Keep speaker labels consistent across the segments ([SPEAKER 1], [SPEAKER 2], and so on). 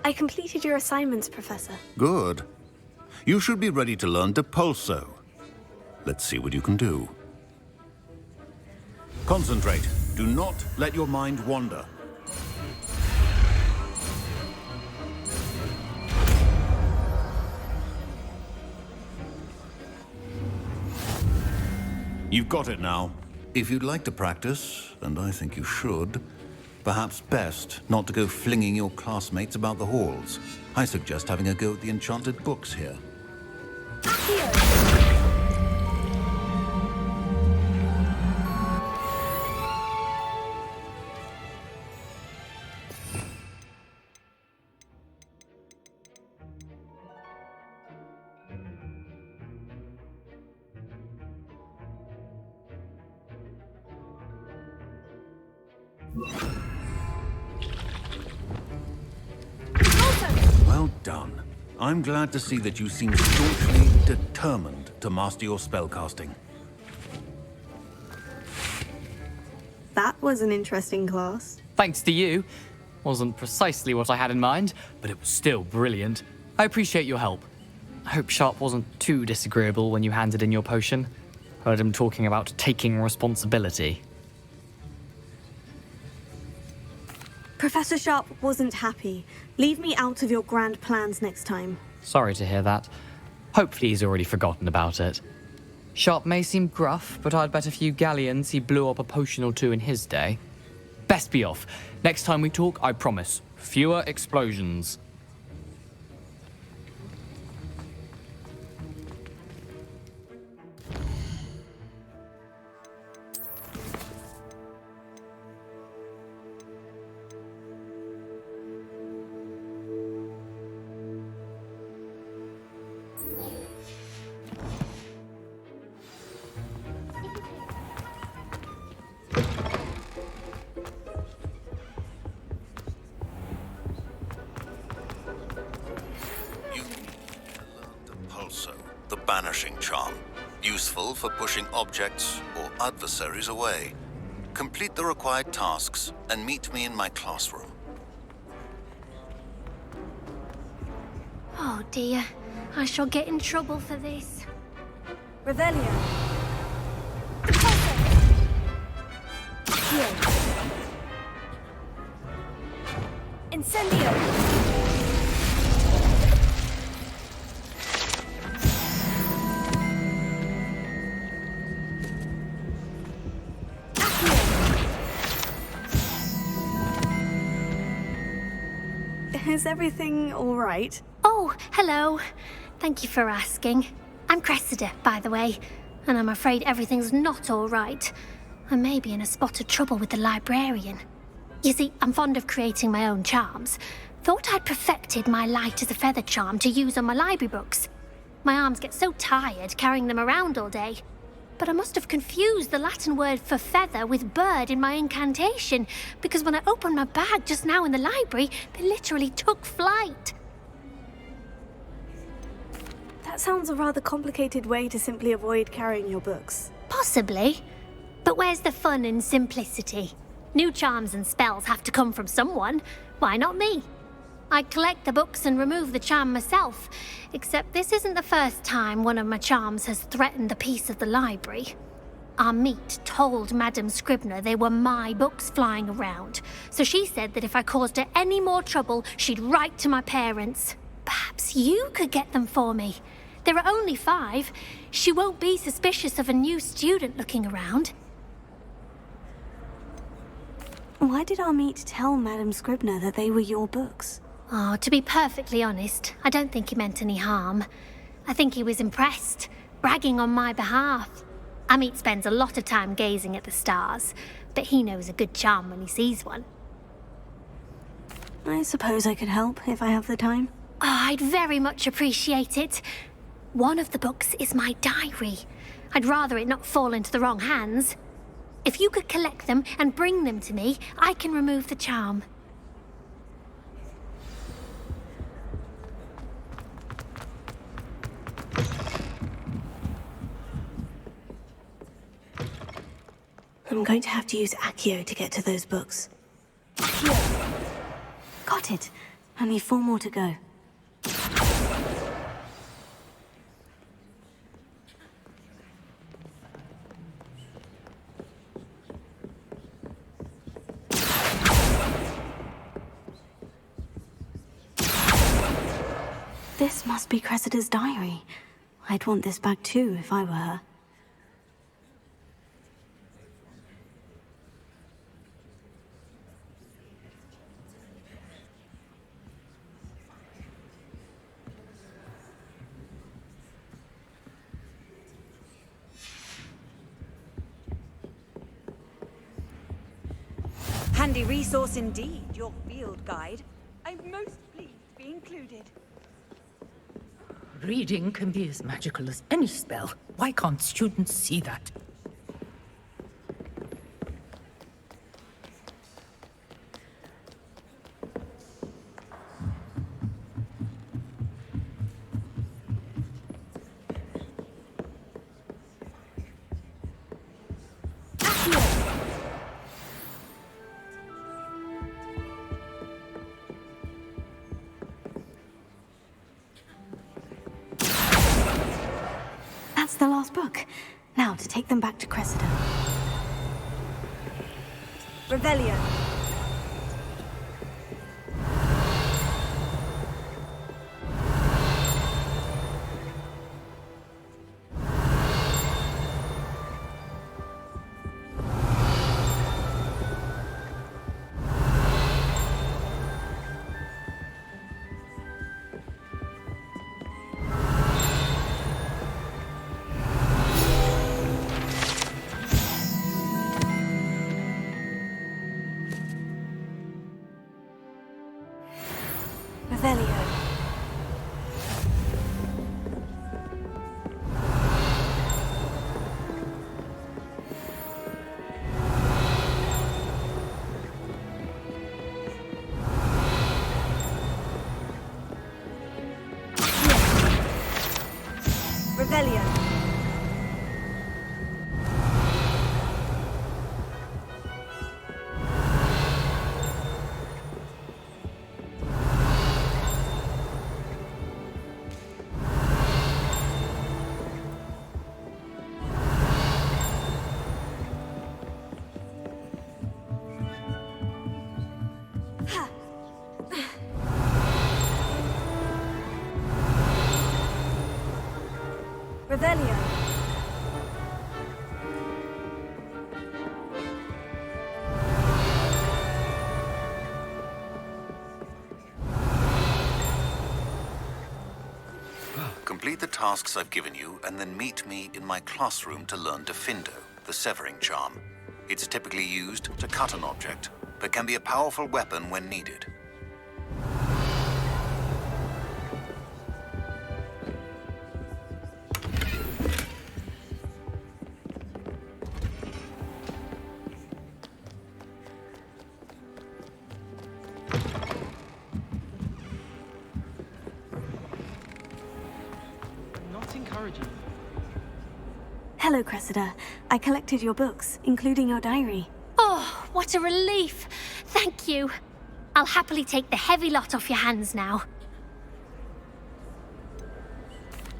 [SPEAKER 1] I completed your assignments, Professor.
[SPEAKER 2] Good. You should be ready to learn Depulso. Let's see what you can do. Concentrate. Do not let your mind wander. You've got it now. If you'd like to practice, and I think you should, perhaps best not to go flinging your classmates about the halls. I suggest having a go at the enchanted books here. Well done. I'm glad to see that you seem staunchly determined to master your spellcasting.
[SPEAKER 1] That was an interesting class.
[SPEAKER 3] Thanks to you. Wasn't precisely what I had in mind, but it was still brilliant. I appreciate your help. I hope Sharp wasn't too disagreeable when you handed in your potion. Heard him talking about taking responsibility.
[SPEAKER 1] Professor Sharp wasn't happy. Leave me out of your grand plans next time.
[SPEAKER 3] Sorry to hear that. Hopefully he's already forgotten about it. Sharp may seem gruff, but I'd bet a few galleons he blew up a potion or two in his day. Best be off. Next time we talk, I promise, fewer explosions.
[SPEAKER 2] The banishing charm, useful for pushing objects or adversaries away. Complete the required tasks and meet me in my classroom.
[SPEAKER 4] Oh dear, I shall get in trouble for this.
[SPEAKER 1] Revelio. Incendio. Is everything all right?
[SPEAKER 4] Oh, hello. Thank you for asking. I'm Cressida, by the way, and I'm afraid everything's not all right. I may be in a spot of trouble with the librarian. You see, I'm fond of creating my own charms. Thought I'd perfected my light as a feather charm to use on my library books. My arms get so tired carrying them around all day. But I must have confused the Latin word for feather with bird in my incantation, because when I opened my bag just now in the library, they literally took flight.
[SPEAKER 1] That sounds a rather complicated way to simply avoid carrying your books.
[SPEAKER 4] Possibly. But where's the fun in simplicity? New charms and spells have to come from someone. Why not me? I collect the books and remove the charm myself, except this isn't the first time one of my charms has threatened the peace of the library. Our meet told Madame Scribner they were my books flying around, so she said that if I caused her any more trouble, she'd write to my parents. Perhaps you could get them for me. There are only 5. She won't be suspicious of a new student looking around.
[SPEAKER 1] Why did our meet tell Madame Scribner that they were your books?
[SPEAKER 4] Oh, to be perfectly honest, I don't think he meant any harm. I think he was impressed, bragging on my behalf. Amit spends a lot of time gazing at the stars, but he knows a good charm when he sees one.
[SPEAKER 1] I suppose I could help if I have the time.
[SPEAKER 4] Oh, I'd very much appreciate it. One of the books is my diary. I'd rather it not fall into the wrong hands. If you could collect them and bring them to me, I can remove the charm.
[SPEAKER 1] I'm going to have to use Accio to get to those books. Accio. Got it. Only 4 more to go. This must be Cressida's diary. I'd want this back too if I were her.
[SPEAKER 5] Handy resource indeed, your field guide. I'm most pleased to be included.
[SPEAKER 6] Reading can be as magical as any spell. Why can't students see that?
[SPEAKER 1] That's the last book. Now to take them back to Cressida.
[SPEAKER 5] Revelio.
[SPEAKER 1] Revelio.
[SPEAKER 5] Revelio. Revelio.
[SPEAKER 2] Complete the tasks I've given you, and then meet me in my classroom to learn Diffindo, the severing charm. It's typically used to cut an object, but can be a powerful weapon when needed.
[SPEAKER 3] Not encouraging.
[SPEAKER 1] Hello, Cressida. I collected your books, including your diary.
[SPEAKER 4] Oh, what a relief. Thank you. I'll happily take the heavy lot off your hands now.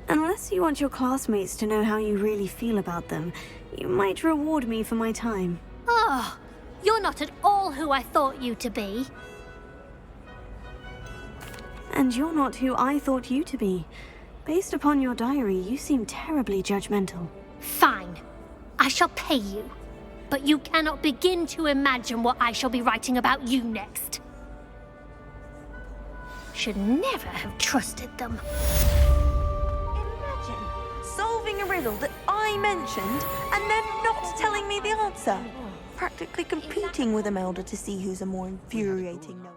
[SPEAKER 1] Unless you want your classmates to know how you really feel about them, you might reward me for my time.
[SPEAKER 4] Oh, you're not at all who I thought you to be.
[SPEAKER 1] And you're not who I thought you to be. Based upon your diary, you seem terribly judgmental.
[SPEAKER 4] Fine. I shall pay you. But you cannot begin to imagine what I shall be writing about you next. Should never have trusted them.
[SPEAKER 5] Imagine solving a riddle that I mentioned and then not telling me the answer. Practically competing with Imelda to see who's a more infuriating knower.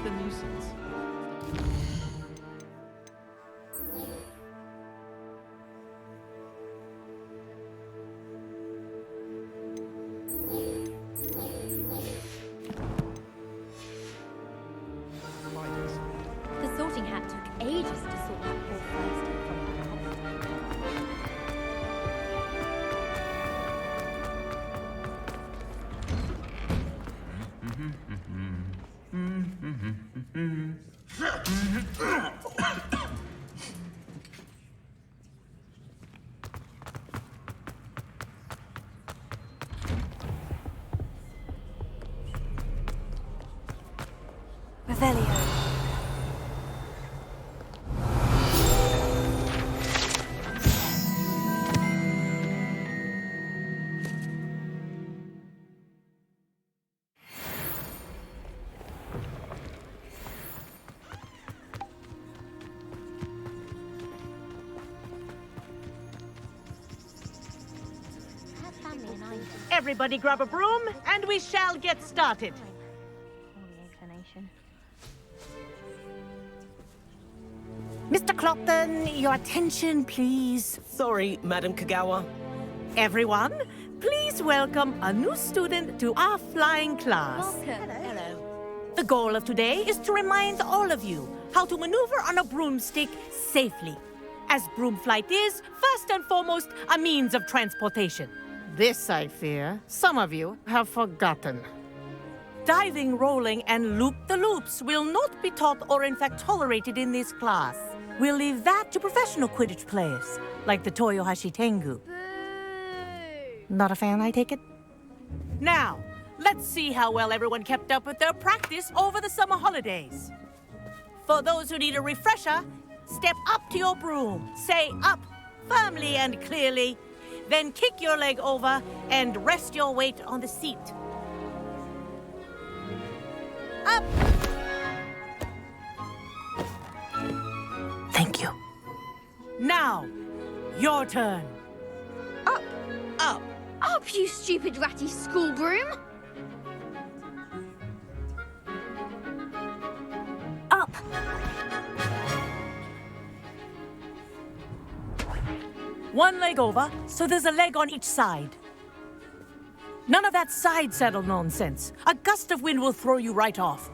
[SPEAKER 7] the nuisance.
[SPEAKER 4] The sorting hat took ages to sort that poor first from that box.
[SPEAKER 5] Revelio.
[SPEAKER 8] Everybody grab a broom, and we shall get started. Mr. Clopton, your attention, please.
[SPEAKER 9] Sorry, Madam Kagawa.
[SPEAKER 8] Everyone, please welcome a new student to our flying class.
[SPEAKER 9] Hello.
[SPEAKER 8] The goal of today is to remind all of you how to maneuver on a broomstick safely, as broom flight is, first and foremost, a means of transportation. This, I fear, some of you have forgotten. Diving, rolling, and loop-the-loops will not be taught or in fact tolerated in this class. We'll leave that to professional Quidditch players, like the Toyohashi Tengu. Not a fan, I take it? Now, let's see how well everyone kept up with their practice over the summer holidays. For those who need a refresher, step up to your broom, say up, firmly and clearly, then kick your leg over and rest your weight on the seat. Up! Thank you. Now, your turn.
[SPEAKER 4] Up!
[SPEAKER 9] Up.
[SPEAKER 4] Up, you stupid ratty school broom!
[SPEAKER 1] Up!
[SPEAKER 8] One leg over, so there's a leg on each side. None of that side saddle nonsense. A gust of wind will throw you right off.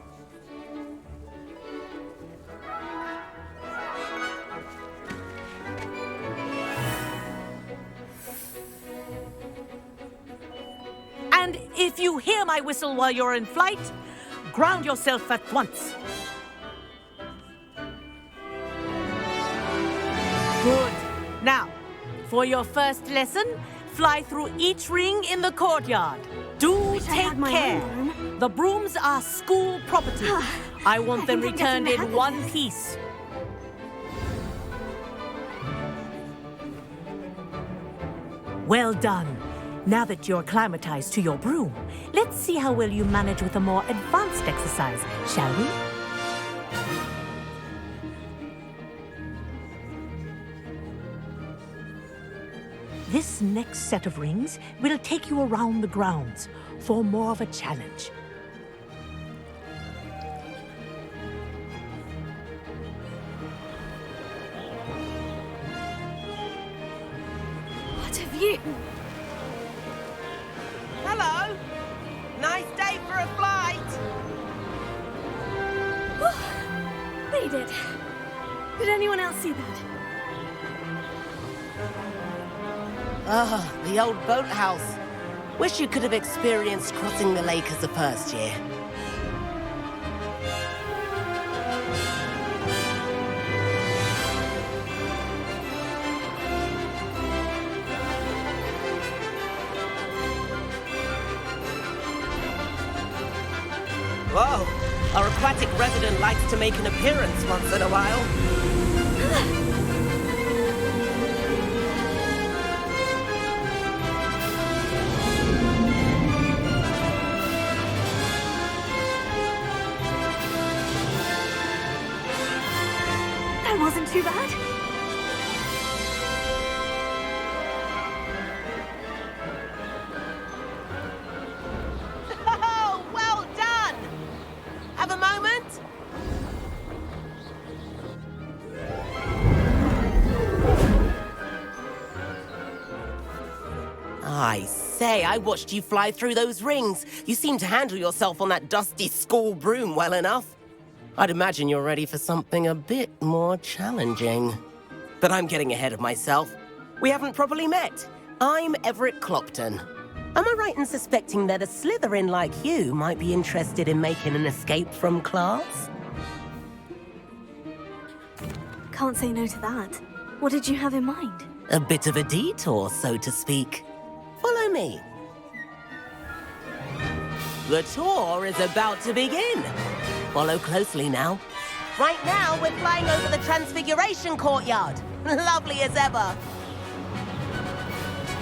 [SPEAKER 8] And if you hear my whistle while you're in flight, ground yourself at once. Good. Now, for your first lesson, fly through each ring in the courtyard. Do take care. The brooms are school property. I want them returned in one piece. Well done. Now that you're acclimatized to your broom, let's see how well you manage with a more advanced exercise, shall we? This next set of rings will take you around the grounds for more of a challenge.
[SPEAKER 1] What have you...
[SPEAKER 9] Hello. Nice day for a flight.
[SPEAKER 1] They did. Did anyone else see that?
[SPEAKER 9] Ah, the old boathouse. Wish you could have experienced crossing the lake as a first year. Whoa, our aquatic resident likes to make an appearance once in a while.
[SPEAKER 1] That wasn't too bad.
[SPEAKER 9] Oh, well done! Have a moment? I say, I watched you fly through those rings. You seem to handle yourself on that dusty school broom well enough. I'd imagine you're ready for something a bit more challenging. But I'm getting ahead of myself. We haven't properly met. I'm Everett Clopton. Am I right in suspecting that a Slytherin like you might be interested in making an escape from class?
[SPEAKER 1] Can't say no to that. What did you have in mind?
[SPEAKER 9] A bit of a detour, so to speak. Follow me. The tour is about to begin. Follow closely now. Right now, we're flying over the Transfiguration Courtyard. Lovely as ever.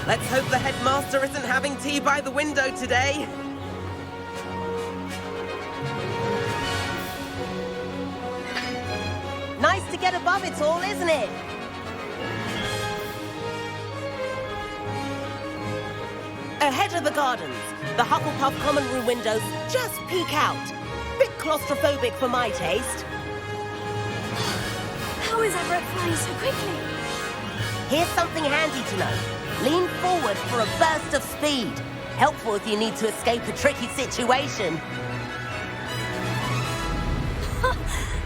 [SPEAKER 9] Let's hope the headmaster isn't having tea by the window today. Nice to get above it all, isn't it? Ahead of the gardens, the Hufflepuff common room windows just peek out. Bit claustrophobic for my taste.
[SPEAKER 1] How is Everett flying so quickly?
[SPEAKER 9] Here's something handy to know. Lean forward for a burst of speed. Helpful if you need to escape a tricky situation.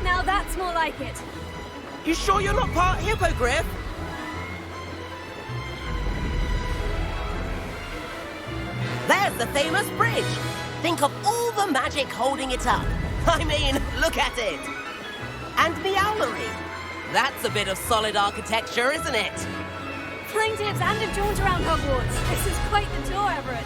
[SPEAKER 1] Now that's more like it.
[SPEAKER 9] You sure you're not part hippogriff? There's the famous bridge. Think of all the magic holding it up. I mean, look at it. And the owlery. That's a bit of solid architecture, isn't it?
[SPEAKER 1] Flying tips and a jaunt around Hogwarts. This is quite the tour, Everett.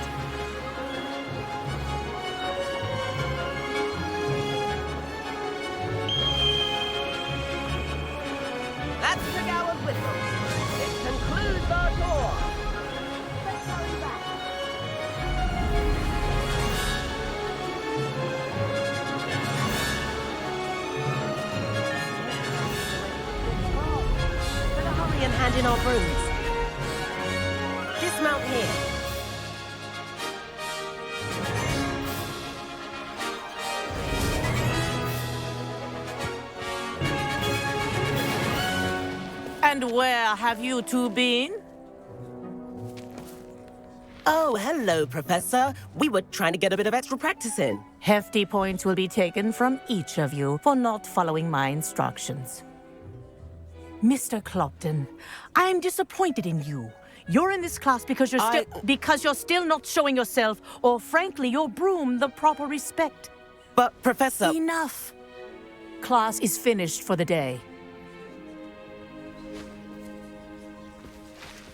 [SPEAKER 9] That's the Gower's whistle. It concludes our tour. Let's hurry back. Better hurry and hand in our brooms. Dismount here.
[SPEAKER 8] And where have you two been?
[SPEAKER 9] Oh, hello, Professor. We were trying to get a bit of extra practice in.
[SPEAKER 8] Hefty points will be taken from each of you for not following my instructions. Mr. Clopton, I'm disappointed in you. You're in this class because you're still not showing yourself, or frankly, your broom the proper respect.
[SPEAKER 9] But, Professor...
[SPEAKER 8] Enough. Class is finished for the day.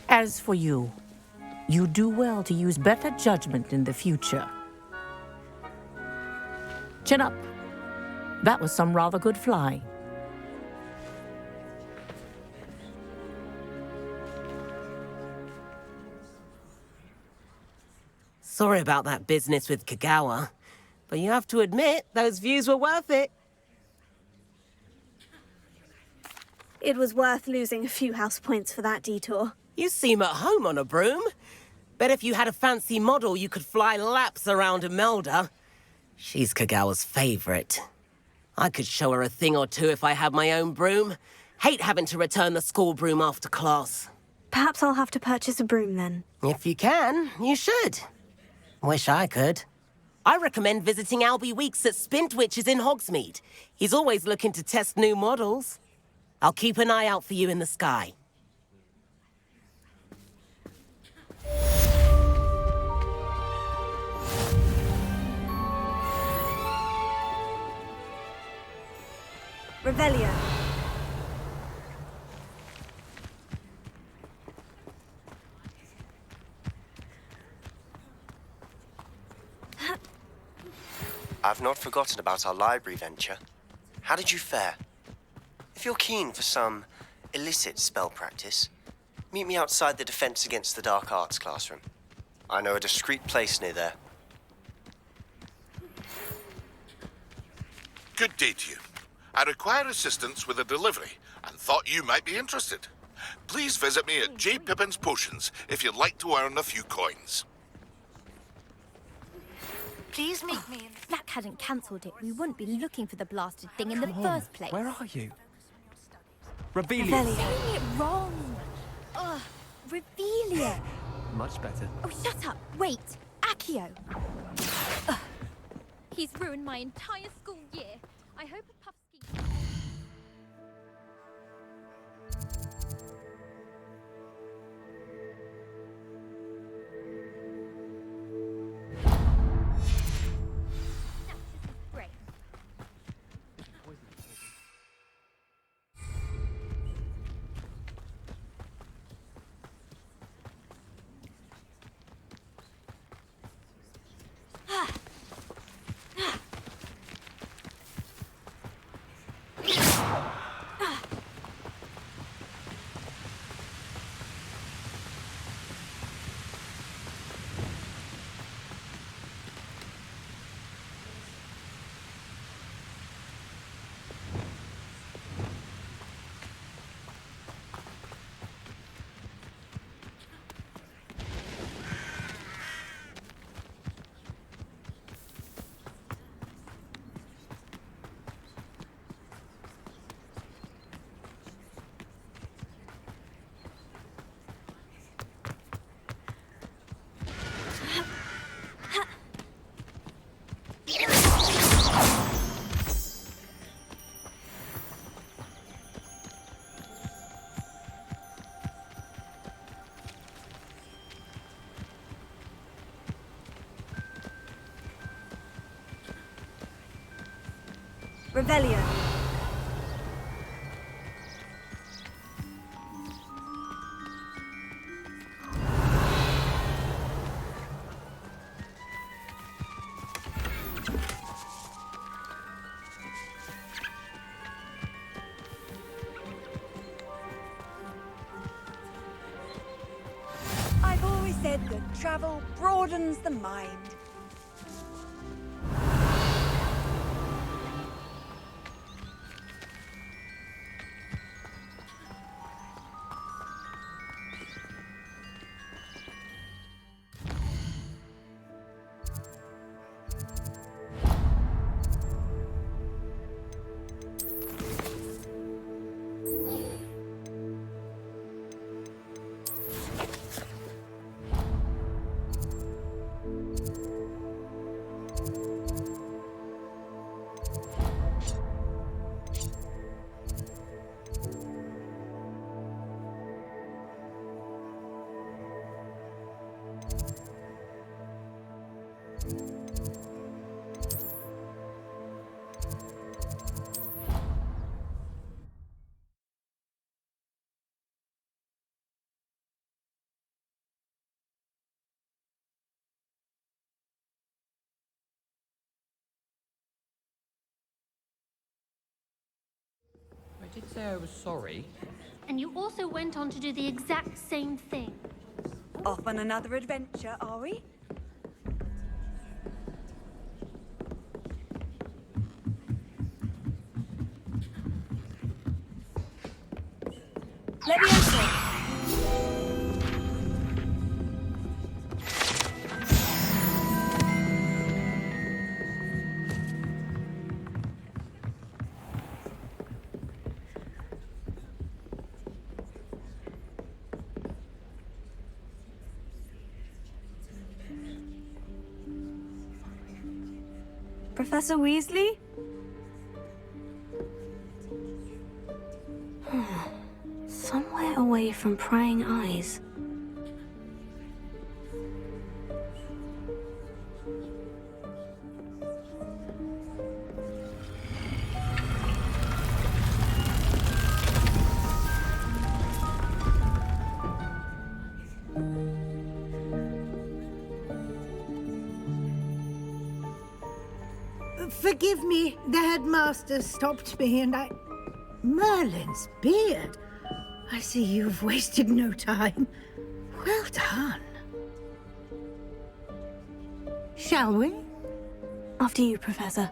[SPEAKER 8] As for you, you do well to use better judgment in the future. Chin up. That was some rather good flying.
[SPEAKER 9] Sorry about that business with Kagawa, but you have to admit, those views were worth it.
[SPEAKER 1] It was worth losing a few house points for that detour.
[SPEAKER 9] You seem at home on a broom. Bet if you had a fancy model, you could fly laps around Imelda. She's Kagawa's favorite. I could show her a thing or two if I had my own broom. Hate having to return the school broom after class.
[SPEAKER 1] Perhaps I'll have to purchase a broom then.
[SPEAKER 9] If you can, you should. Wish I could. I recommend visiting Albie Weeks at Spintwitches in Hogsmeade. He's always looking to test new models. I'll keep an eye out for you in the sky.
[SPEAKER 1] Revelio.
[SPEAKER 7] I've not forgotten about our library venture. How did you fare? If you're keen for some illicit spell practice, meet me outside the Defense Against the Dark Arts classroom. I know a discreet place near there.
[SPEAKER 10] Good day to you. I require assistance with a delivery and thought you might be interested. Please visit me at J. Pippin's Potions if you'd like to earn a few coins.
[SPEAKER 11] Please meet me. Flack hadn't cancelled it. We wouldn't be looking for the blasted thing in the first place.
[SPEAKER 3] Where are you? Revelia.
[SPEAKER 11] Saying it wrong. Ugh, Revelia.
[SPEAKER 3] Much better.
[SPEAKER 11] Oh, shut up! Wait! Accio! Ugh. He's ruined my entire school year. I hope a puff ski...
[SPEAKER 1] Revelio.
[SPEAKER 5] I've always said that travel broadens the mind.
[SPEAKER 3] I did say I was sorry.
[SPEAKER 4] And you also went on to do the exact same thing.
[SPEAKER 5] Off on another adventure, are we? Leviosa!
[SPEAKER 1] Professor Weasley? Somewhere away from prying eyes.
[SPEAKER 6] Forgive me, the headmaster stopped me and I... Merlin's beard. I see you've wasted no time. Well done. Shall we?
[SPEAKER 1] After you, Professor.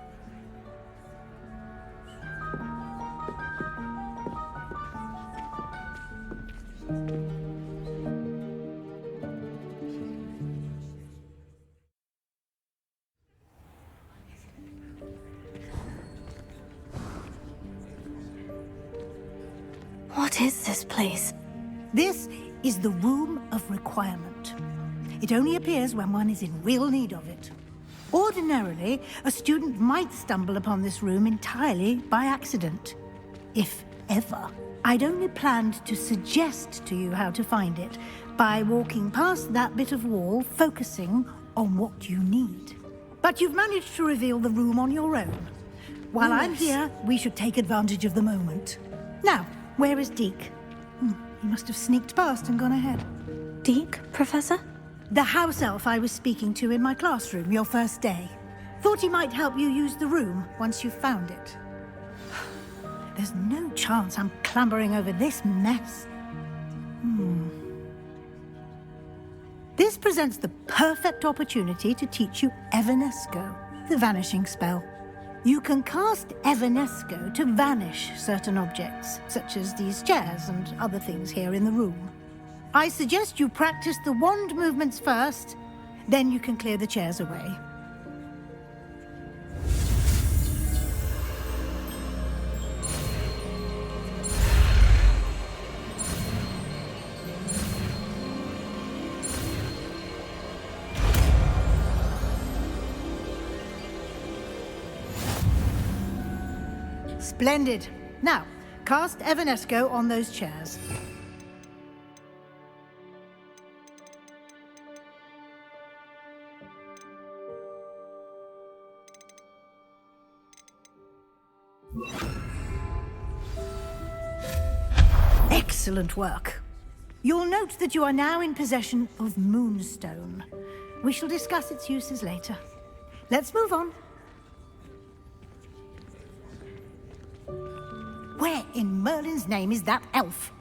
[SPEAKER 1] What is this place?
[SPEAKER 6] This is the Room of Requirement. It only appears when one is in real need of it. Ordinarily, a student might stumble upon this room entirely by accident, if ever. I'd only planned to suggest to you how to find it by walking past that bit of wall, focusing on what you need. But you've managed to reveal the room on your own. While I'm here, we should take advantage of the moment. Now, where is Deke? He must have sneaked past and gone ahead.
[SPEAKER 1] Deke, Professor?
[SPEAKER 6] The house elf I was speaking to in my classroom your first day. Thought he might help you use the room once you've found it. There's no chance I'm clambering over this mess. This presents the perfect opportunity to teach you Evanesco, the vanishing spell. You can cast Evanesco to vanish certain objects, such as these chairs and other things here in the room. I suggest you practice the wand movements first, then you can clear the chairs away. Splendid. Now, cast Evanesco on those chairs. Excellent work. You'll note that you are now in possession of Moonstone. We shall discuss its uses later. Let's move on. Where in Merlin's name is that elf?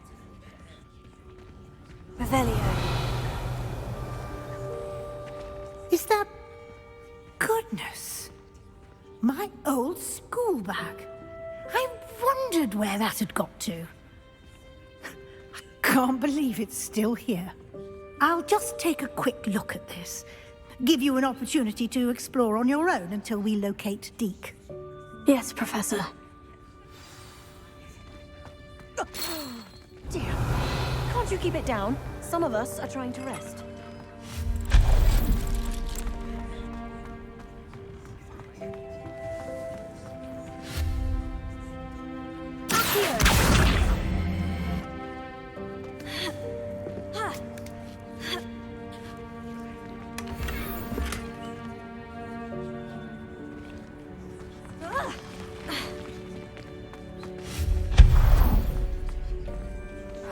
[SPEAKER 1] Revelio.
[SPEAKER 6] Is that... Goodness. My old school bag. I wondered where that had got to. I can't believe it's still here. I'll just take a quick look at this. Give you an opportunity to explore on your own until we locate Deke.
[SPEAKER 1] Yes, Professor.
[SPEAKER 5] Dear, can't you keep it down? Some of us are trying to rest.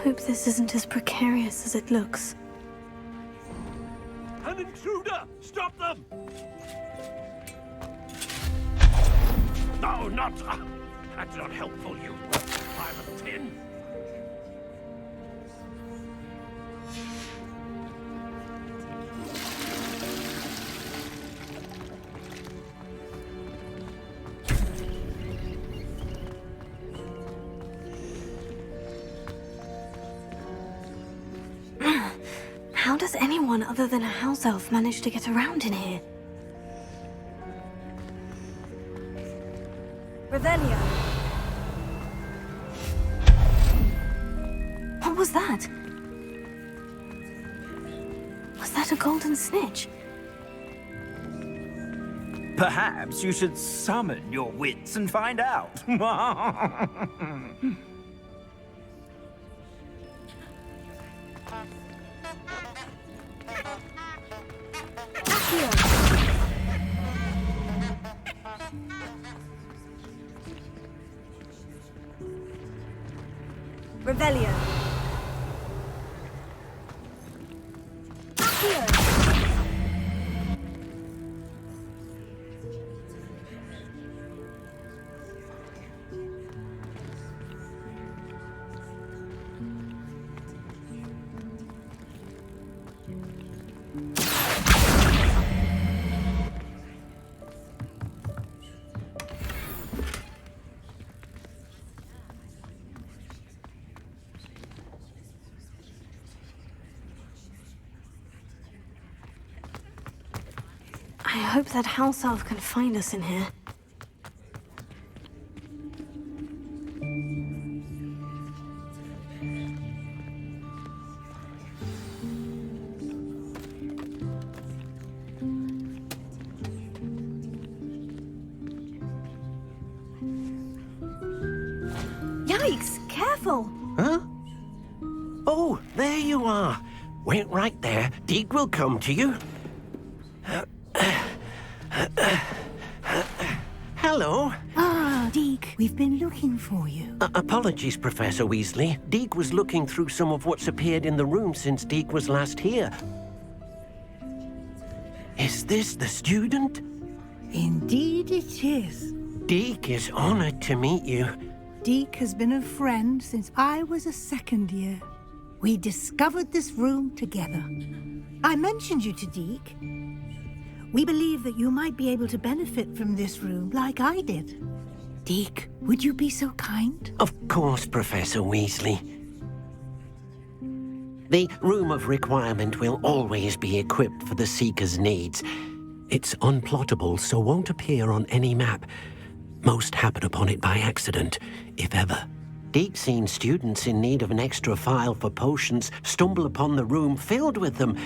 [SPEAKER 1] Hope this isn't as precarious as it looks.
[SPEAKER 12] An intruder! Stop them! No, not... that's not helpful, you pile of tin.
[SPEAKER 1] How does anyone other than a house elf manage to get around in here?
[SPEAKER 5] Revelio.
[SPEAKER 1] What was that? Was that a golden snitch?
[SPEAKER 13] Perhaps you should summon your wits and find out.
[SPEAKER 5] Revelio.
[SPEAKER 1] I hope that house elf can find us in here. Yikes! Careful!
[SPEAKER 14] Huh? Oh, there you are. Wait right there. Deke will come to you. Hello.
[SPEAKER 6] Ah, Deke, we've been looking for you.
[SPEAKER 14] Apologies, Professor Weasley. Deke was looking through some of what's appeared in the room since Deke was last here. Is this the student?
[SPEAKER 6] Indeed it is.
[SPEAKER 14] Deke is honored to meet you.
[SPEAKER 6] Deke has been a friend since I was a second year. We discovered this room together. I mentioned you to Deke. We believe that you might be able to benefit from this room like I did. Deke, would you be so kind?
[SPEAKER 14] Of course, Professor Weasley. The Room of Requirement will always be equipped for the Seeker's needs. It's unplottable, so won't appear on any map. Most happen upon it by accident, if ever. Deke's seen students in need of an extra file for potions stumble upon the room filled with them.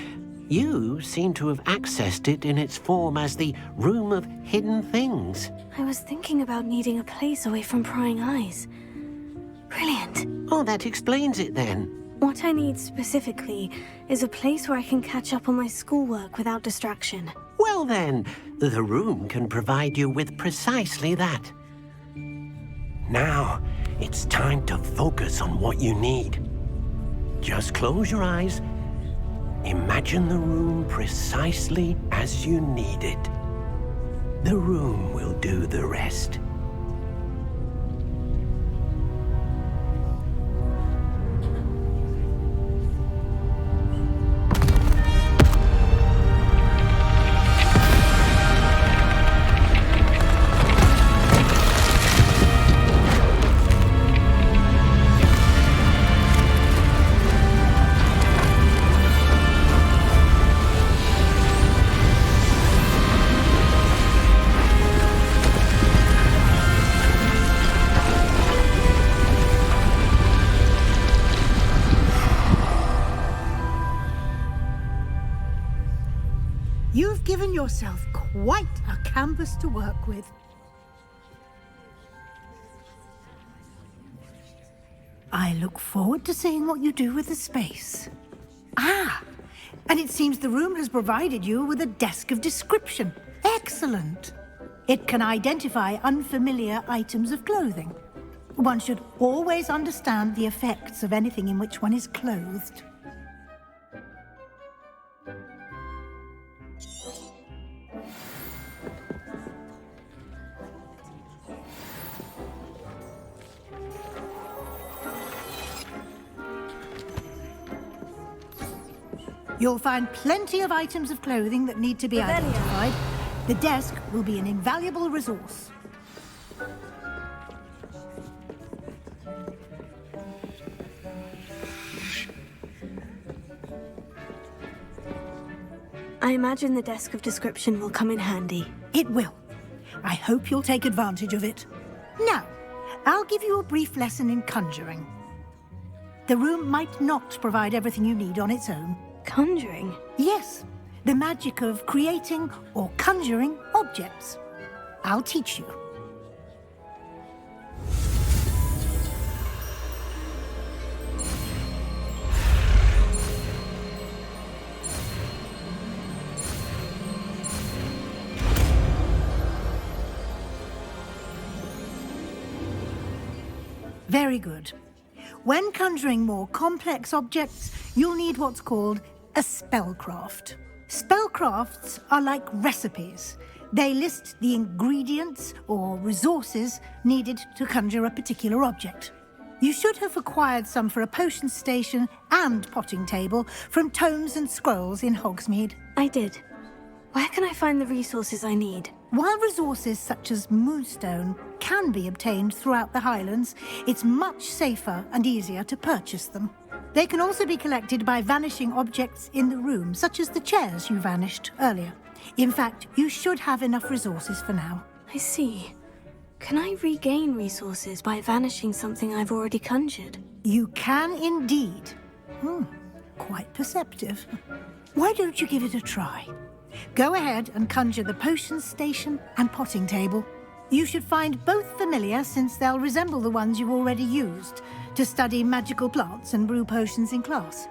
[SPEAKER 14] You seem to have accessed it in its form as the Room of Hidden Things.
[SPEAKER 1] I was thinking about needing a place away from prying eyes. Brilliant.
[SPEAKER 14] Oh, that explains it then.
[SPEAKER 1] What I need specifically is a place where I can catch up on my schoolwork without distraction.
[SPEAKER 14] Well then, the room can provide you with precisely that. Now, it's time to focus on what you need. Just close your eyes. Imagine the room precisely as you need it. The room will do the rest.
[SPEAKER 6] You've given yourself quite a canvas to work with. I look forward to seeing what you do with the space. Ah, and it seems the room has provided you with a desk of description. Excellent. It can identify unfamiliar items of clothing. One should always understand the effects of anything in which one is clothed. You'll find plenty of items of clothing that need to be identified. The desk will be an invaluable resource.
[SPEAKER 1] I imagine the desk of description will come in handy.
[SPEAKER 6] It will. I hope you'll take advantage of it. Now, I'll give you a brief lesson in conjuring. The room might not provide everything you need on its own.
[SPEAKER 1] Conjuring?
[SPEAKER 6] Yes, the magic of creating or conjuring objects. I'll teach you. Very good. When conjuring more complex objects, you'll need what's called a spellcraft. Spellcrafts are like recipes. They list the ingredients or resources needed to conjure a particular object. You should have acquired some for a potion station and potting table from tomes and scrolls in Hogsmeade.
[SPEAKER 1] I did. Where can I find the resources I need?
[SPEAKER 6] While resources such as moonstone can be obtained throughout the Highlands, it's much safer and easier to purchase them. They can also be collected by vanishing objects in the room, such as the chairs you vanished earlier. In fact, you should have enough resources for now.
[SPEAKER 1] I see. Can I regain resources by vanishing something I've already conjured?
[SPEAKER 6] You can indeed. Quite perceptive. Why don't you give it a try? Go ahead and conjure the potion station and potting table. You should find both familiar since they'll resemble the ones you've already used to study magical plants and brew potions in class.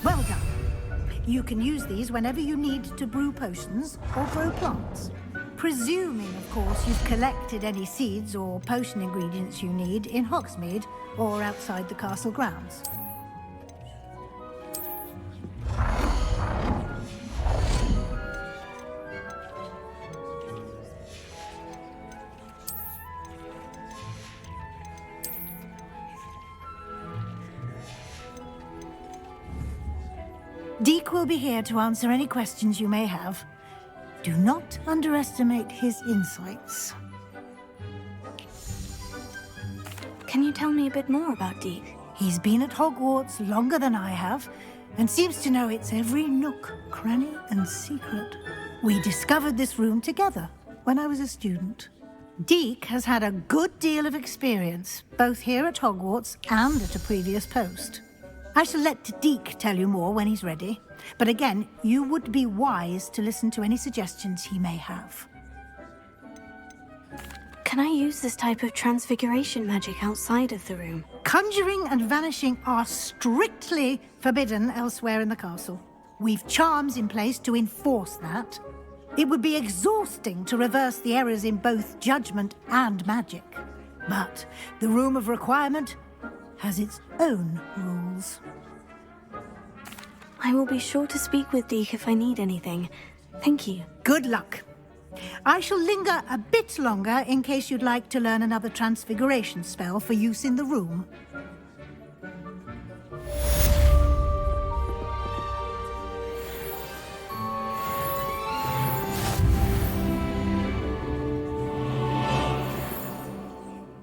[SPEAKER 6] Well done. You can use these whenever you need to brew potions or grow plants. Presuming, of course, you've collected any seeds or potion ingredients you need in Hogsmeade or outside the castle grounds. Deek will be here to answer any questions you may have. Do not underestimate his insights.
[SPEAKER 1] Can you tell me a bit more about Deek?
[SPEAKER 6] He's been at Hogwarts longer than I have, and seems to know its every nook, cranny, and secret. We discovered this room together when I was a student. Deek has had a good deal of experience, both here at Hogwarts and at a previous post. I shall let Deek tell you more when he's ready, but again, you would be wise to listen to any suggestions he may have.
[SPEAKER 1] Can I use this type of transfiguration magic outside of the room?
[SPEAKER 6] Conjuring and vanishing are strictly forbidden elsewhere in the castle. We've charms in place to enforce that. It would be exhausting to reverse the errors in both judgment and magic. But the Room of Requirement has its own rules.
[SPEAKER 1] I will be sure to speak with Deek if I need anything. Thank you.
[SPEAKER 6] Good luck. I shall linger a bit longer in case you'd like to learn another transfiguration spell for use in the room.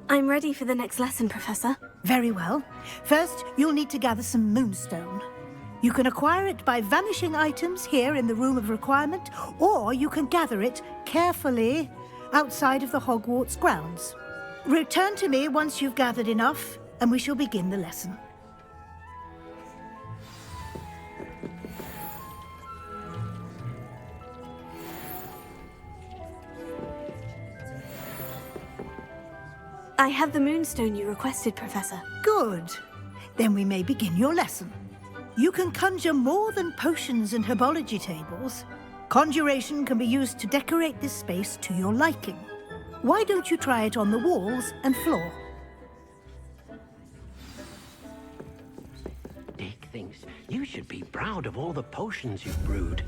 [SPEAKER 1] I'm ready for the next lesson, Professor.
[SPEAKER 6] Very well. First, you'll need to gather some moonstone. You can acquire it by vanishing items here in the Room of Requirement, or you can gather it carefully outside of the Hogwarts grounds. Return to me once you've gathered enough, and we shall begin the lesson.
[SPEAKER 1] I have the moonstone you requested, Professor.
[SPEAKER 6] Good. Then we may begin your lesson. You can conjure more than potions and herbology tables. Conjuration can be used to decorate this space to your liking. Why don't you try it on the walls and floor?
[SPEAKER 14] Dick thinks you should be proud of all the potions you've brewed.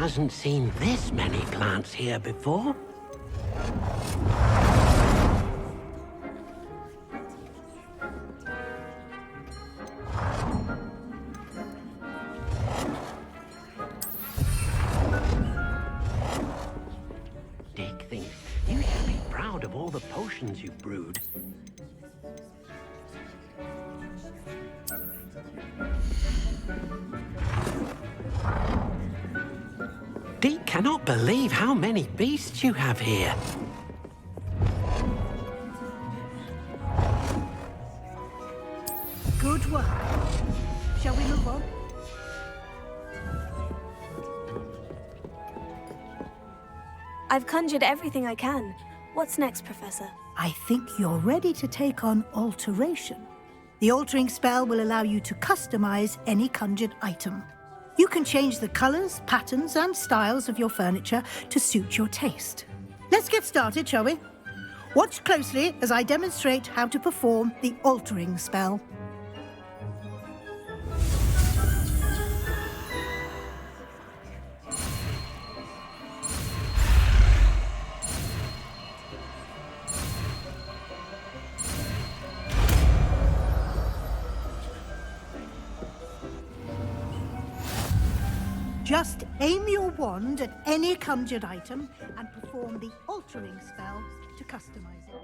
[SPEAKER 14] hasn't seen this many plants here before. Dick thinks you should be proud of all the potions you've brewed. Deke cannot believe how many beasts you have here.
[SPEAKER 6] Good work. Shall we move on?
[SPEAKER 1] I've conjured everything I can. What's next, Professor?
[SPEAKER 6] I think you're ready to take on alteration. The altering spell will allow you to customize any conjured item. You can change the colors, patterns, and styles of your furniture to suit your taste. Let's get started, shall we? Watch closely as I demonstrate how to perform the altering spell. Just aim your wand at any conjured item and perform the altering spell to customize it.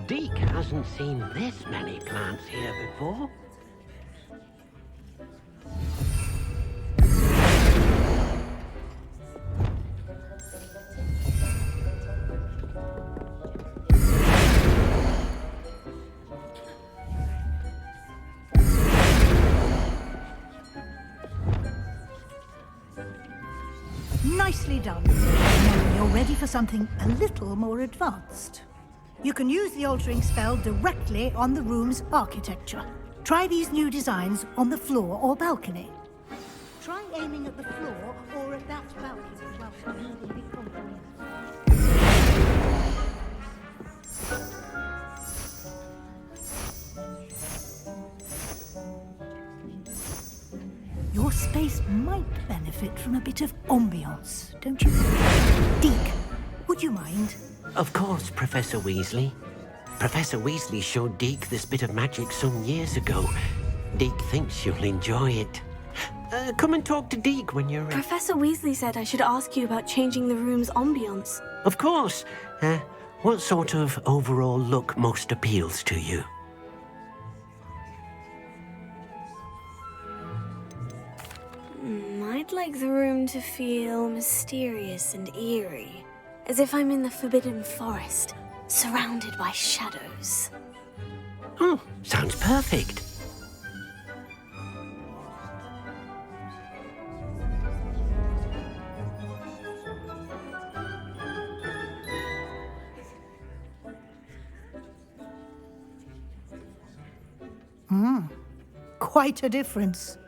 [SPEAKER 14] Deke hasn't seen this many plants here before.
[SPEAKER 6] Nicely done. Now you're ready for something a little more advanced. You can use the altering spell directly on the room's architecture. Try these new designs on the floor or balcony. Try aiming at the floor or at that balcony whilst moving the altering spell. space might benefit from a bit of ambiance, don't you? Deke, would you mind?
[SPEAKER 14] Of course, Professor Weasley. Professor Weasley showed Deke this bit of magic some years ago. Deke thinks you'll enjoy it. Come and talk to Deke when you're...
[SPEAKER 1] Professor Weasley said I should ask you about changing the room's ambience.
[SPEAKER 14] Of course. What sort of overall look most appeals to you?
[SPEAKER 1] I'd like the room to feel mysterious and eerie, as if I'm in the Forbidden Forest, surrounded by shadows.
[SPEAKER 14] Oh, sounds perfect.
[SPEAKER 6] Quite a difference.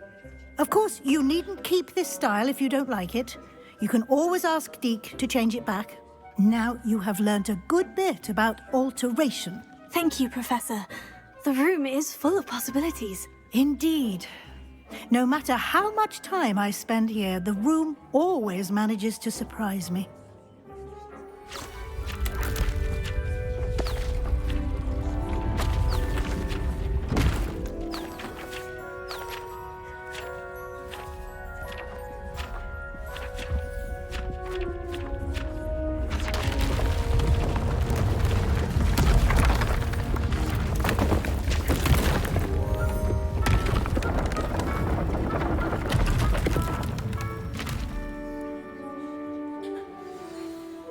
[SPEAKER 6] Of course, you needn't keep this style if you don't like it. You can always ask Deke to change it back. Now you have learnt a good bit about alteration.
[SPEAKER 1] Thank you, Professor. The room is full of possibilities.
[SPEAKER 6] Indeed. No matter how much time I spend here, the room always manages to surprise me.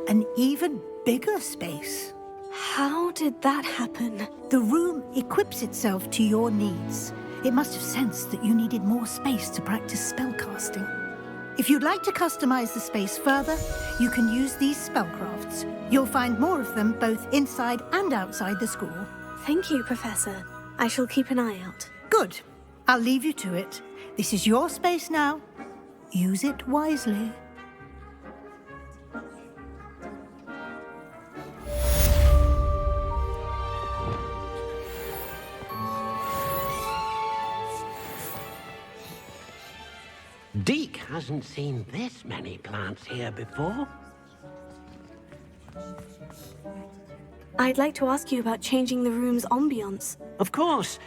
[SPEAKER 6] An even bigger space.
[SPEAKER 1] How did that happen?
[SPEAKER 6] The room equips itself to your needs. It must have sensed that you needed more space to practice spellcasting. If you'd like to customize the space further, you can use these spellcrafts. You'll find more of them both inside and outside the school.
[SPEAKER 1] Thank you, Professor. I shall keep an eye out.
[SPEAKER 6] Good. I'll leave you to it. This is your space now. Use it wisely.
[SPEAKER 14] Deke hasn't seen this many plants here before.
[SPEAKER 1] I'd like to ask you about changing the room's ambience.
[SPEAKER 14] Of course.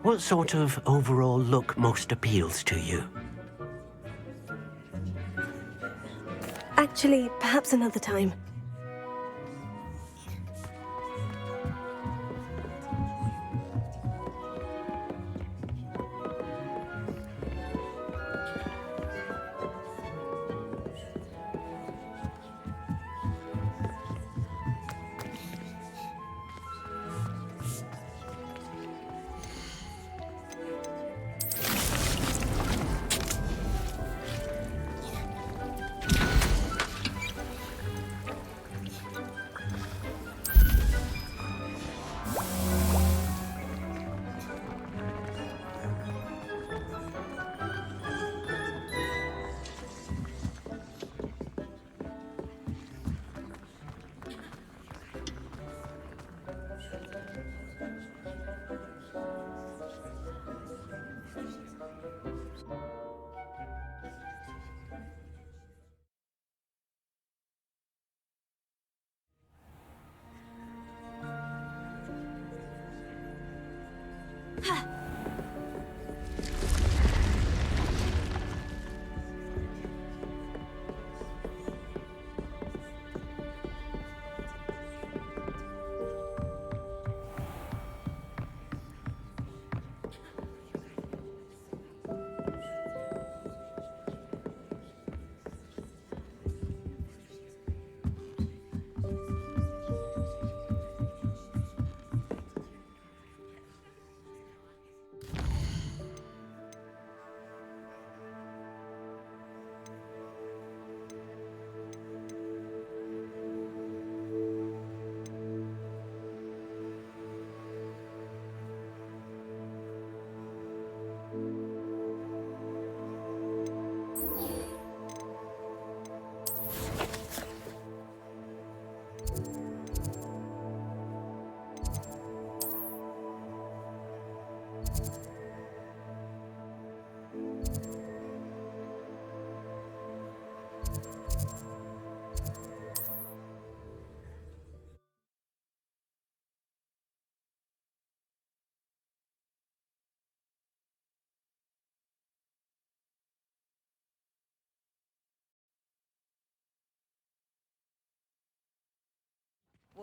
[SPEAKER 14] What sort of overall look most appeals to you?
[SPEAKER 1] Actually, perhaps another time.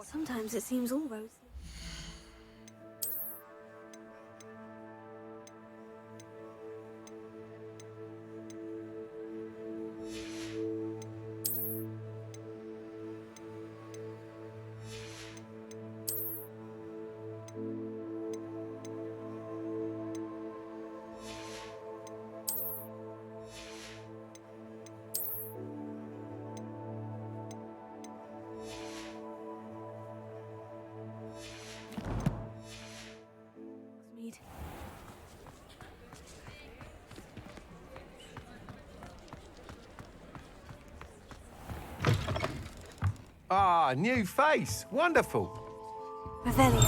[SPEAKER 1] Sometimes it seems all rosy.
[SPEAKER 15] Ah, new face. Wonderful.
[SPEAKER 1] Revelio.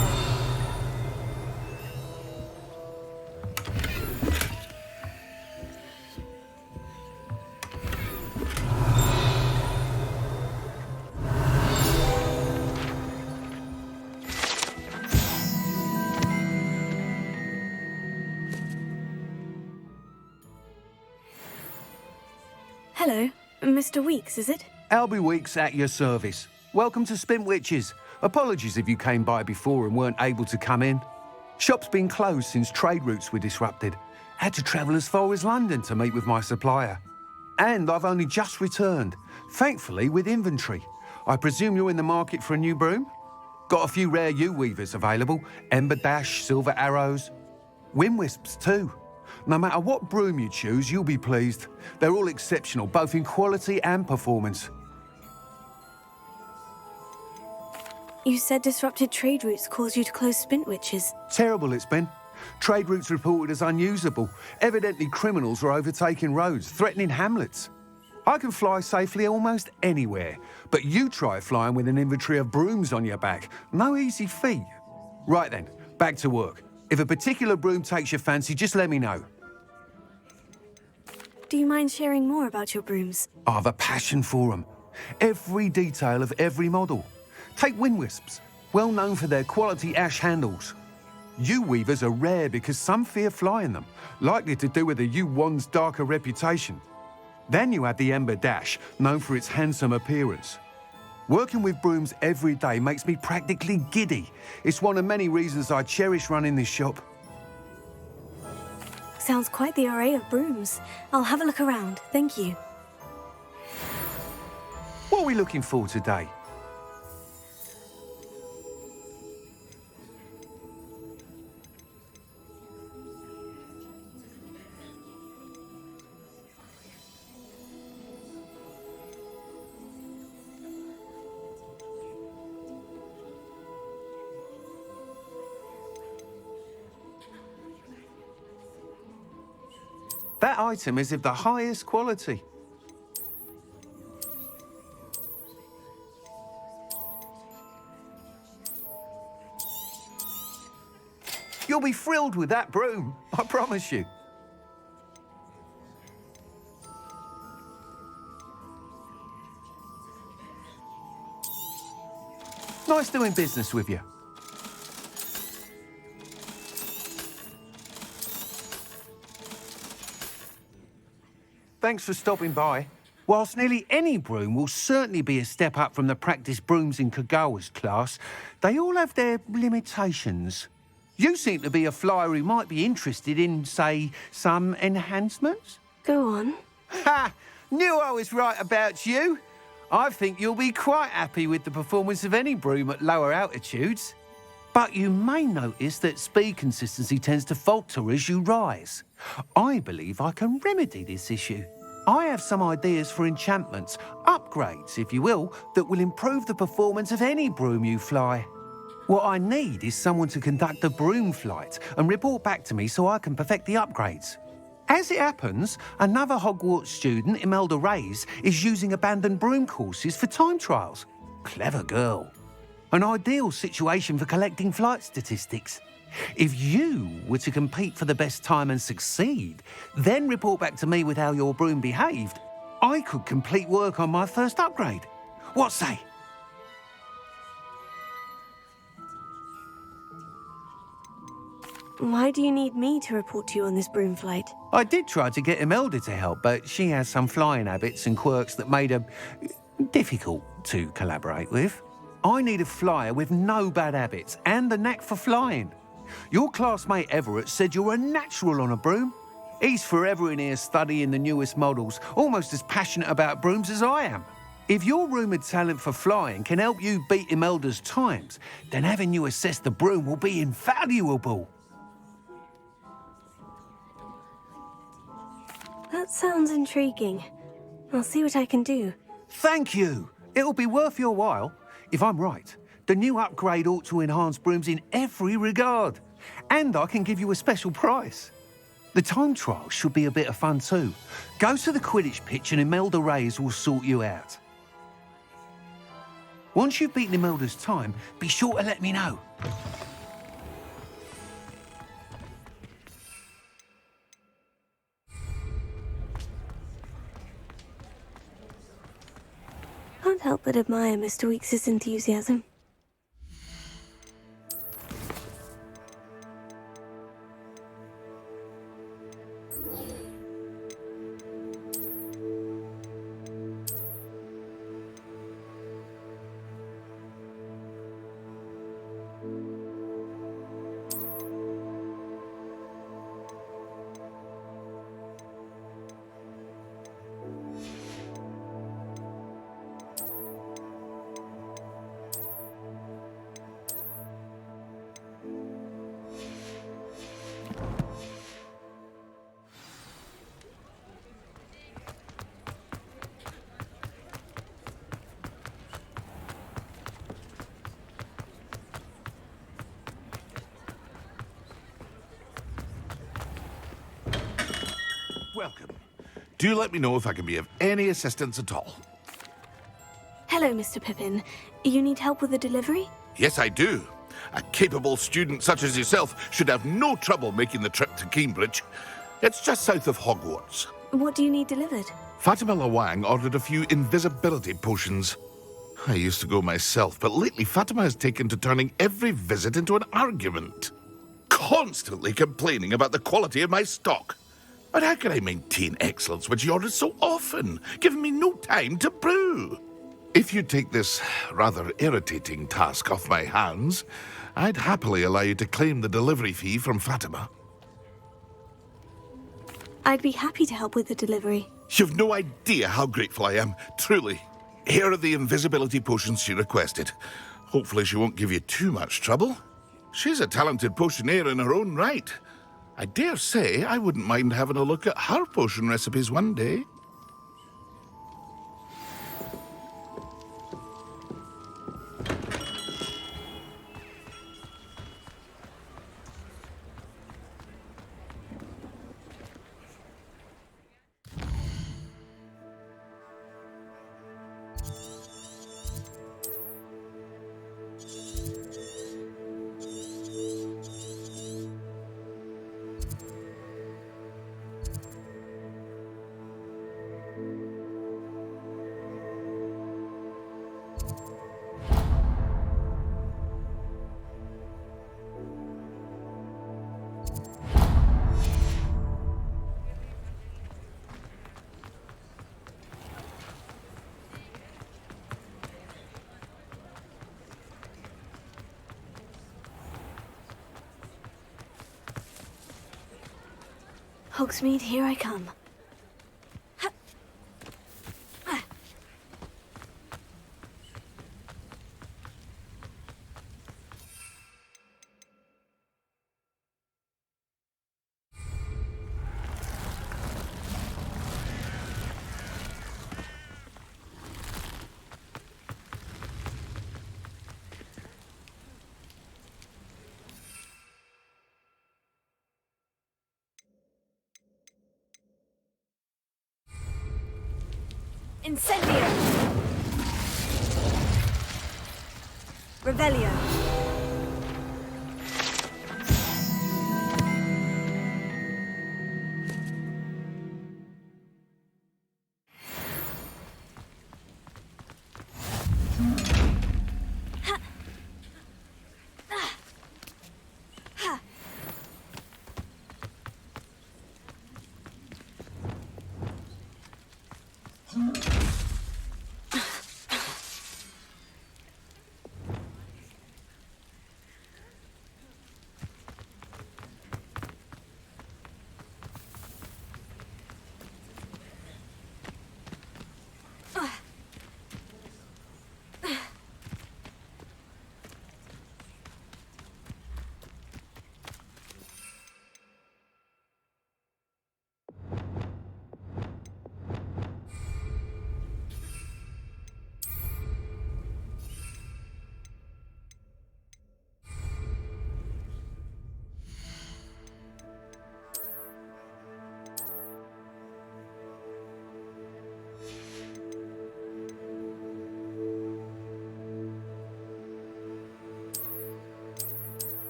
[SPEAKER 1] Hello, Mr. Weeks, is it?
[SPEAKER 15] Albie Weeks at your service. Welcome to Spintwitches. Apologies if you came by before and weren't able to come in. Shop's been closed since trade routes were disrupted. Had to travel as far as London to meet with my supplier. And I've only just returned, thankfully with inventory. I presume you're in the market for a new broom? Got a few rare U-weavers available. Ember Dash, Silver Arrows. Wind Wisps too. No matter what broom you choose, you'll be pleased. They're all exceptional, both in quality and performance.
[SPEAKER 1] You said disrupted trade routes caused you to close Spintwitches.
[SPEAKER 15] Terrible it's been. Trade routes reported as unusable. Evidently criminals are overtaking roads, threatening hamlets. I can fly safely almost anywhere, but you try flying with an inventory of brooms on your back. No easy feat. Right then, back to work. If a particular broom takes your fancy, just let me know.
[SPEAKER 1] Do you mind sharing more about your brooms?
[SPEAKER 15] I have a passion for them. Every detail of every model. Take Wind Wisps, well known for their quality ash handles. U-weavers are rare because some fear flying them, likely to do with the U-wand's darker reputation. Then you have the Ember Dash, known for its handsome appearance. Working with brooms every day makes me practically giddy. It's one of many reasons I cherish running this shop.
[SPEAKER 1] Sounds quite the array of brooms. I'll have a look around, thank you.
[SPEAKER 15] What are we looking for today? That item is of the highest quality. You'll be thrilled with that broom, I promise you. Nice doing business with you. Thanks for stopping by. Whilst nearly any broom will certainly be a step up from the practice brooms in Kagawa's class, they all have their limitations. You seem to be a flyer who might be interested in, say, some enhancements?
[SPEAKER 1] Go on.
[SPEAKER 15] Ha! Knew I was right about you. I think you'll be quite happy with the performance of any broom at lower altitudes. But you may notice that speed consistency tends to falter as you rise. I believe I can remedy this issue. I have some ideas for enchantments, upgrades, if you will, that will improve the performance of any broom you fly. What I need is someone to conduct a broom flight and report back to me so I can perfect the upgrades. As it happens, another Hogwarts student, Imelda Reyes, is using abandoned broom courses for time trials. Clever girl. An ideal situation for collecting flight statistics. If you were to compete for the best time and succeed, then report back to me with how your broom behaved, I could complete work on my first upgrade. What say?
[SPEAKER 1] Why do you need me to report to you on this broom flight?
[SPEAKER 15] I did try to get Imelda to help, but she has some flying habits and quirks that made her difficult to collaborate with. I need a flyer with no bad habits and the knack for flying. Your classmate Everett said you're a natural on a broom. He's forever in here studying the newest models, almost as passionate about brooms as I am. If your rumoured talent for flying can help you beat Imelda's times, then having you assess the broom will be invaluable.
[SPEAKER 1] That sounds intriguing. I'll see what I can do.
[SPEAKER 15] Thank you. It'll be worth your while. If I'm right, the new upgrade ought to enhance brooms in every regard. And I can give you a special price. The time trial should be a bit of fun too. Go to the Quidditch pitch and Imelda Reyes will sort you out. Once you've beaten Imelda's time, be sure to let me know.
[SPEAKER 1] Can't help but admire Mr. Weekes' enthusiasm.
[SPEAKER 10] Welcome. Do let me know if I can be of any assistance at all.
[SPEAKER 1] Hello, Mr. Pippin. You need help with the delivery?
[SPEAKER 10] Yes, I do. A capable student such as yourself should have no trouble making the trip to Cambridge. It's just south of Hogwarts.
[SPEAKER 1] What do you need delivered?
[SPEAKER 10] Fatima Lawang ordered a few invisibility potions. I used to go myself, but lately Fatima has taken to turning every visit into an argument. Constantly complaining about the quality of my stock. But how can I maintain excellence when she orders so often, giving me no time to brew? If you take this rather irritating task off my hands, I'd happily allow you to claim the delivery fee from Fatima.
[SPEAKER 1] I'd be happy to help with the delivery.
[SPEAKER 10] You've no idea how grateful I am, truly. Here are the invisibility potions she requested. Hopefully she won't give you too much trouble. She's a talented potioneer in her own right. I dare say I wouldn't mind having a look at her potion recipes one day.
[SPEAKER 1] Hogsmeade, here I come. Incendio! Revelio!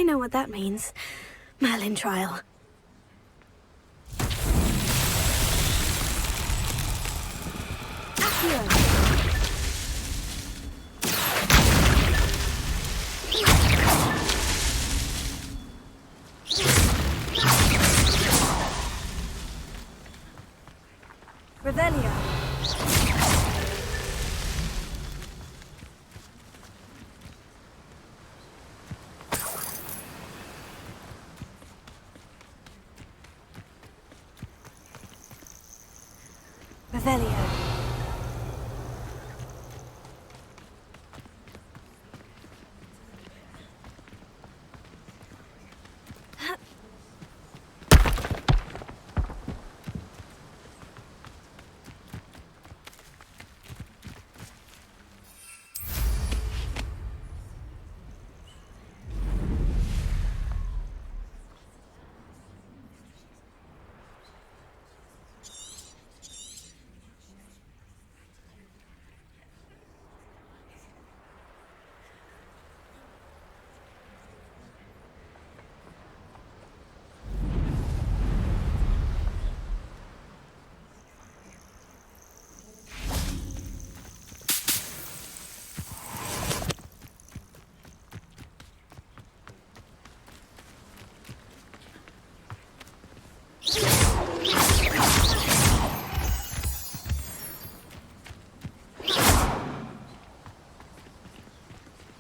[SPEAKER 1] I know what that means. Merlin trial. Accio. Revelio. Revelio.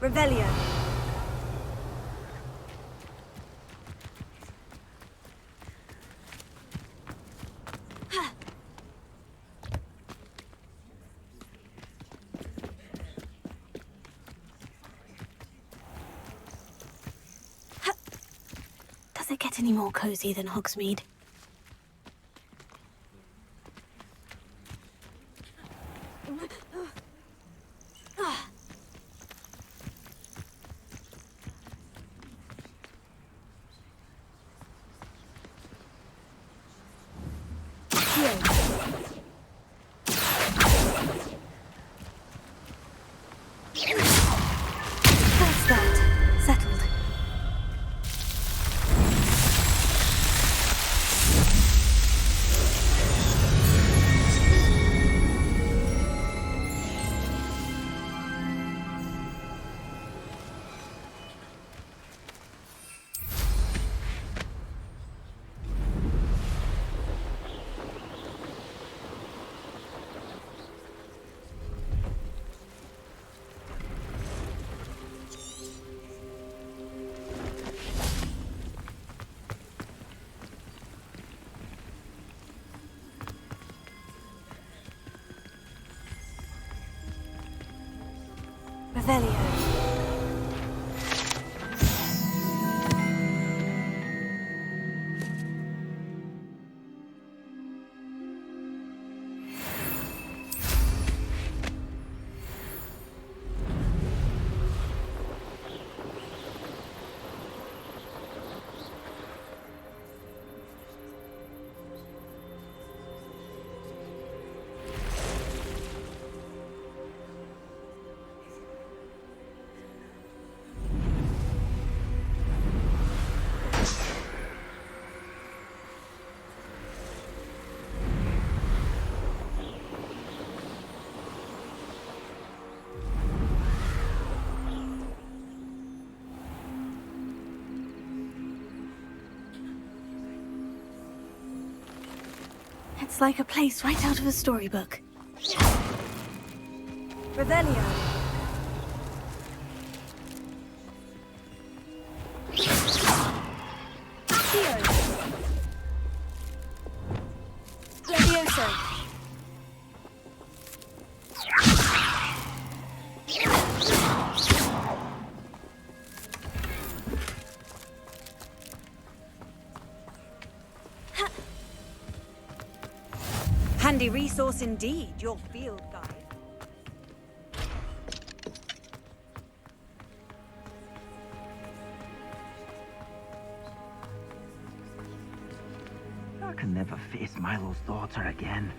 [SPEAKER 1] Revelio. Does it get any more cozy than Hogsmeade? That's that. Settled. Revelio. It's like a place right out of a storybook. Revelio. Accio. Levioso.
[SPEAKER 16] Handy resource indeed, your field guide.
[SPEAKER 13] I can never face Milo's daughter again.